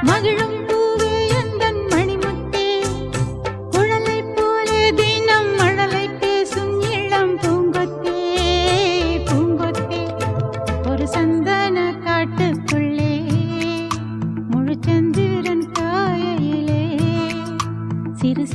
மகிழும் பூவே எந்தன் மணிமுத்தே குழலை போலே தினம் மழலை பேசும் இளம் பூங்கொத்தே பூங்கொத்தே ஒரு சந்தன காட்டுக்குள்ளே முழுச்சந்திரன் காயிலே சிறு